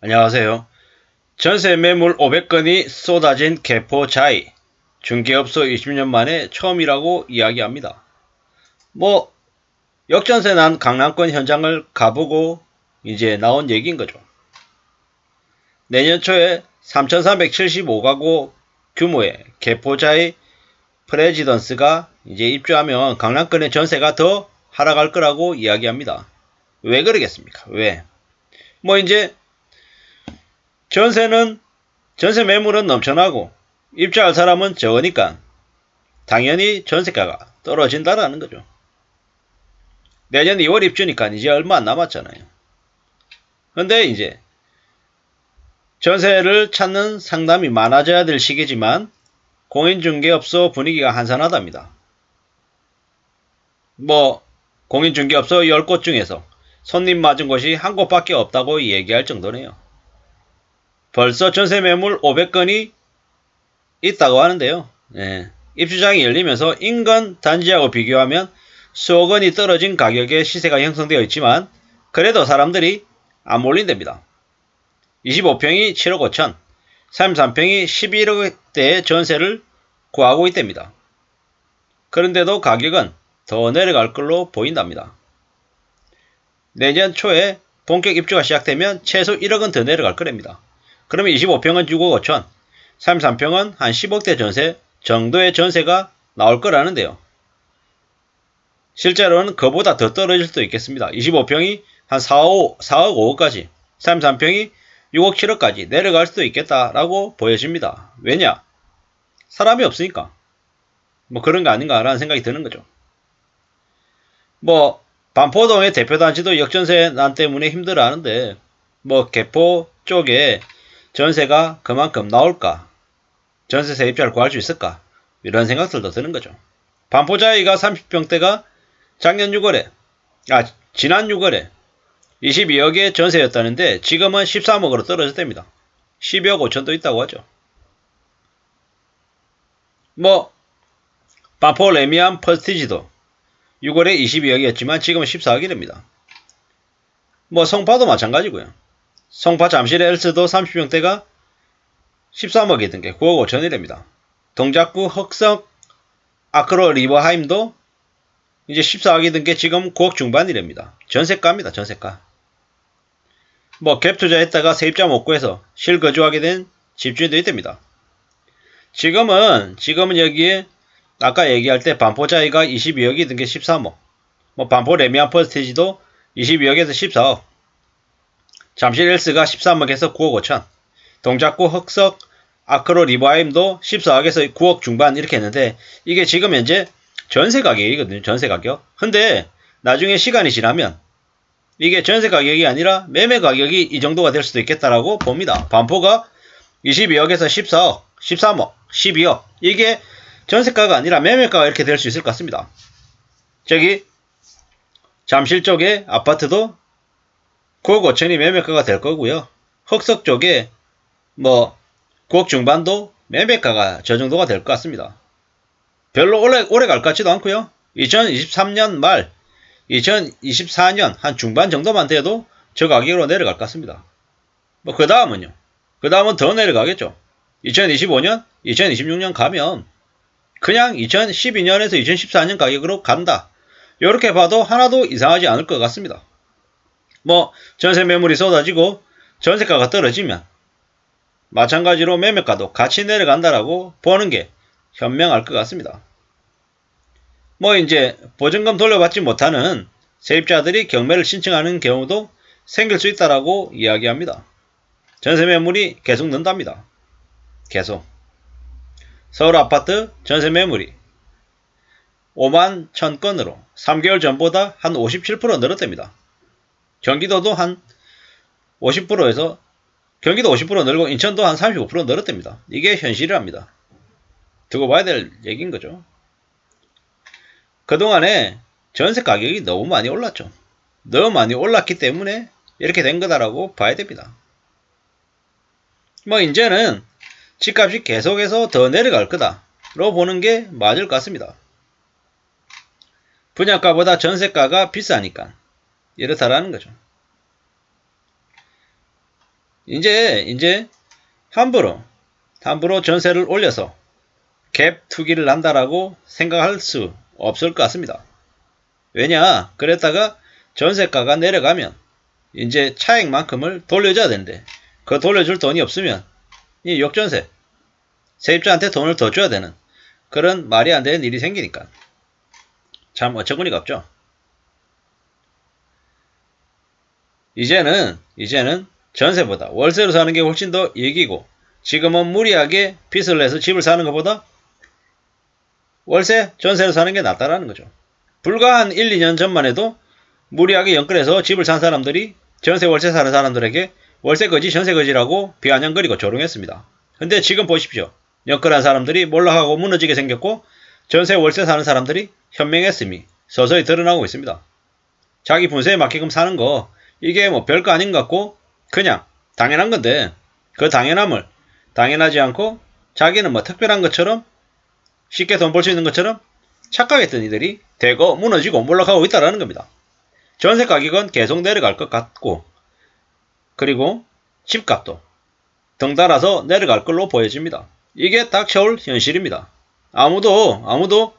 안녕하세요. 전세 매물 500건이 쏟아진 개포자이. 중개업소 20년 만에 처음이라고 이야기합니다. 역전세 난 강남권 현장을 가보고 이제 나온 얘기인 거죠. 내년 초에 3,375가구 규모의 개포자이 프레지던스가 이제 입주하면 강남권의 전세가 더 하락할 거라고 이야기합니다. 왜 그러겠습니까? 왜? 이제 전세 매물은 넘쳐나고 입주할 사람은 적으니까 당연히 전세가가 떨어진다라는 거죠. 내년 2월 입주니까 이제 얼마 안 남았잖아요. 근데 이제 전세를 찾는 상담이 많아져야 될 시기지만 공인중개업소 분위기가 한산하답니다. 공인중개업소 10곳 중에서 손님 맞은 곳이 한 곳밖에 없다고 얘기할 정도네요. 벌써 전세 매물 500건이 있다고 하는데요. 입주장이 열리면서 인근 단지하고 비교하면 수억 원이 떨어진 가격의 시세가 형성되어 있지만 그래도 사람들이 안 몰린답니다. 25평이 7억 5천, 33평이 11억대의 전세를 구하고 있답니다. 그런데도 가격은 더 내려갈 걸로 보인답니다. 내년 초에 본격 입주가 시작되면 최소 1억은 더 내려갈 거랍니다. 그러면 25평은 6억 5천, 33평은 한 10억대 전세 정도의 전세가 나올 거라는데요. 실제로는 그보다 더 떨어질 수도 있겠습니다. 25평이 한 4억 5억까지, 33평이 6억 7억까지 내려갈 수도 있겠다라고 보여집니다. 왜냐? 사람이 없으니까. 그런 거 아닌가라는 생각이 드는 거죠. 반포동의 대표단지도 역전세 난 때문에 힘들어하는데 개포 쪽에 전세가 그만큼 나올까? 전세 세입자를 구할 수 있을까? 이런 생각들도 드는 거죠. 반포자이가 30평대가 지난 6월에 22억의 전세였다는데 지금은 13억으로 떨어졌답니다. 12억 5천도 있다고 하죠. 반포 레미안 퍼스티지도 6월에 22억이었지만 지금은 14억이랍니다. 송파도 마찬가지고요. 송파 잠실의 엘스도 30평대가 13억이던 게 9억 5천이랍니다. 동작구 흑석 아크로 리버하임도 이제 14억이던 게 지금 9억 중반이랍니다. 전세가입니다. 전세가. 갭 투자했다가 세입자 못 구해서 실거주하게 된 집주인도 있답니다. 지금은 여기에 아까 얘기할 때 반포자이가 22억이던 게 13억, 반포 레미안 퍼스티지도 22억에서 14억, 잠실 엘스가 13억에서 9억 5천, 동작구 흑석 아크로 리버하임도 14억에서 9억 중반 이렇게 했는데 이게 지금 현재 전세 가격이거든요. 전세 가격. 근데 나중에 시간이 지나면 이게 전세 가격이 아니라 매매 가격이 이 정도가 될 수도 있겠다라고 봅니다. 반포가 22억에서 14억, 13억, 12억 이게 전세가가 아니라 매매가가 이렇게 될 수 있을 것 같습니다. 저기 잠실 쪽에 아파트도 9억 5천이 매매가가 될 거고요. 흑석 쪽에 9억 중반도 매매가가 저 정도가 될 것 같습니다. 별로 오래 갈 것 같지도 않고요. 2023년 말 2024년 한 중반 정도만 돼도 저 가격으로 내려갈 것 같습니다. 그 다음은요. 그 다음은 더 내려가겠죠. 2025년, 2026년 가면 그냥 2012년에서 2014년 가격으로 간다. 이렇게 봐도 하나도 이상하지 않을 것 같습니다. 전세 매물이 쏟아지고 전세가가 떨어지면 마찬가지로 매매가도 같이 내려간다라고 보는 게 현명할 것 같습니다. 이제 보증금 돌려받지 못하는 세입자들이 경매를 신청하는 경우도 생길 수 있다라고 이야기합니다. 전세 매물이 계속 는답니다. 계속. 서울 아파트 전세 매물이 5만 1000건으로 3개월 전보다 한 57% 늘었답니다. 경기도도 한 50%에서 경기도 50% 늘고 인천도 한 35% 늘었답니다. 이게 현실이랍니다. 두고 봐야 될 얘기인 거죠. 그동안에 전세 가격이 너무 많이 올랐죠. 너무 많이 올랐기 때문에 이렇게 된 거다라고 봐야 됩니다. 이제는 집값이 계속해서 더 내려갈 거다로 보는 게 맞을 것 같습니다. 분양가보다 전세가가 비싸니까 이렇다라는 거죠. 이제 함부로 전세를 올려서 갭 투기를 한다라고 생각할 수 없을 것 같습니다. 왜냐? 그랬다가 전세가가 내려가면 이제 차액만큼을 돌려줘야 되는데 그 돌려줄 돈이 없으면 이 역전세, 세입자한테 돈을 더 줘야 되는 그런 말이 안 되는 일이 생기니까 참 어처구니가 없죠. 이제는 전세보다 월세로 사는 게 훨씬 더 이익이고 지금은 무리하게 빚을 내서 집을 사는 것보다 월세, 전세로 사는 게 낫다라는 거죠. 불과 한 1, 2년 전만 해도 무리하게 연끌해서 집을 산 사람들이 전세, 월세 사는 사람들에게 월세 거지, 전세 거지라고 비아냥거리고 조롱했습니다. 근데 지금 보십시오. 연끌한 사람들이 몰락하고 무너지게 생겼고 전세, 월세 사는 사람들이 현명했음이 서서히 드러나고 있습니다. 자기 분수에 맞게끔 사는 거 이게 뭐 별거 아닌 것 같고 그냥 당연한 건데 그 당연함을 당연하지 않고 자기는 뭐 특별한 것처럼 쉽게 돈 벌 수 있는 것처럼 착각했던 이들이 대거 무너지고 몰락하고 있다는 겁니다. 전세 가격은 계속 내려갈 것 같고 그리고 집값도 덩달아서 내려갈 걸로 보여집니다. 이게 닥쳐올 현실입니다. 아무도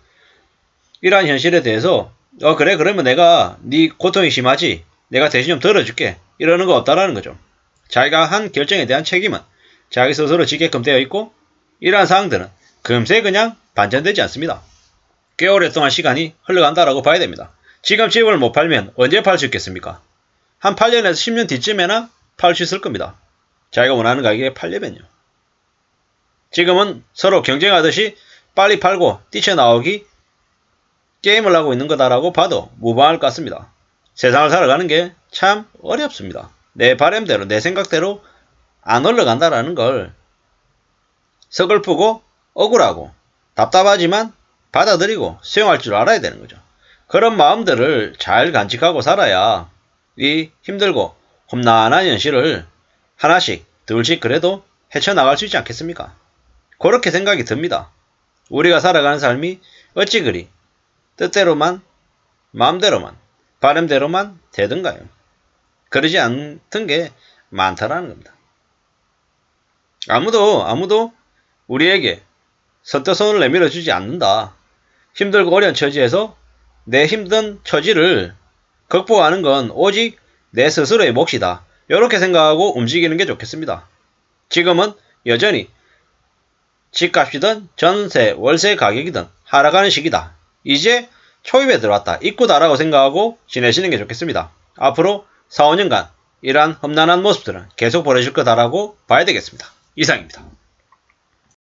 이러한 현실에 대해서 그래 그러면 내가 네 고통이 심하지 내가 대신 좀 덜어줄게 이러는 거 없다라는 거죠. 자기가 한 결정에 대한 책임은 자기 스스로 지게끔 되어 있고 이러한 사항들은 금세 그냥 반전되지 않습니다. 꽤 오랫동안 시간이 흘러간다라고 봐야 됩니다. 지금 집을 못 팔면 언제 팔 수 있겠습니까? 한 8년에서 10년 뒤쯤에나 팔 수 있을 겁니다. 자기가 원하는 가격에 팔려면요. 지금은 서로 경쟁하듯이 빨리 팔고 뛰쳐나오기 게임을 하고 있는 거다라고 봐도 무방할 것 같습니다. 세상을 살아가는 게 참 어렵습니다. 내 바람대로 내 생각대로 안 흘러간다라는 걸 서글프고 억울하고 답답하지만 받아들이고 수용할 줄 알아야 되는 거죠. 그런 마음들을 잘 간직하고 살아야 이 힘들고 험난한 현실을 하나씩 둘씩 그래도 헤쳐나갈 수 있지 않겠습니까? 그렇게 생각이 듭니다. 우리가 살아가는 삶이 어찌 그리 뜻대로만 마음대로만 바람대로만 되던가요? 그러지 않던 게 많다라는 겁니다. 아무도 우리에게 선뜻 손을 내밀어 주지 않는다. 힘들고 어려운 처지에서 내 힘든 처지를 극복하는 건 오직 내 스스로의 몫이다. 이렇게 생각하고 움직이는 게 좋겠습니다. 지금은 여전히 집값이든 전세, 월세 가격이든 하락하는 시기다. 이제 초입에 들어왔다. 입구다라고 생각하고 지내시는 게 좋겠습니다. 앞으로 4, 5년간 이러한 험난한 모습들은 계속 벌어질 거다라고 봐야 되겠습니다. 이상입니다.